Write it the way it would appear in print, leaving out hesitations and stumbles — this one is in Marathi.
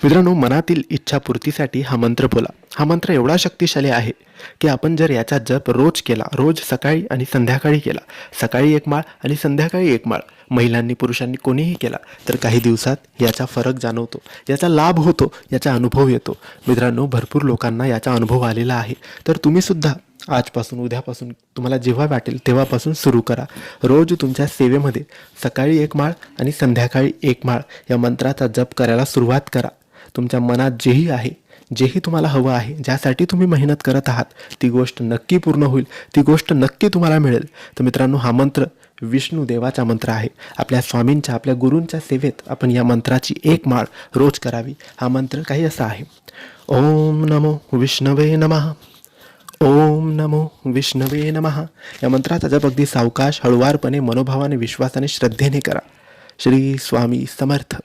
मित्रांनो, मनातील इच्छापूर्तीसाठी हा मंत्र बोला. हा मंत्र एवढा शक्तिशाली आहे की आपण जर याचा जप रोज केला, रोज सकाळी आणि संध्याकाळी केला, सकाळी एक माळ आणि संध्याकाळी एक माळ, महिलांनी पुरुषांनी कोणीही केला तर काही दिवसात याचा फरक जाणवतो, याचा लाभ होतो, याचा अनुभव येतो. मित्रांनो, भरपूर लोकांना याचा अनुभव आलेला आहे. तर तुम्हीसुद्धा आजपासून, उद्यापासून, तुम्हाला जेव्हा वाटेल तेव्हापासून सुरू करा. रोज तुमच्या सेवेमध्ये सकाळी एक माळ आणि संध्याकाळी एक माळ या मंत्राचा जप करायला सुरुवात करा. तुमच्या मनात जेही आहे, जेही तुम्हाला हवं आहे, ज्यासाठी तुम्ही मेहनत करत आहात, ती गोष्ट नक्की पूर्ण होईल, ती गोष्ट नक्की तुम्हाला मिळेल. तर मित्रांनो, हा मंत्र विष्णू देवाचा मंत्र आहे. आपल्या स्वामींच्या, आपल्या गुरूंच्या सेवेत आपण या मंत्राची एक माळ रोज करावी. हा मंत्र काही असा आहे: ओम नमो विष्णवे नमः, ओम नमो विष्णवे नमः. या मंत्राचा जप अगदी सावकाश, हळुवारपणे, मनोभावाने, विश्वासाने, श्रद्धेने करा. श्री स्वामी समर्थ.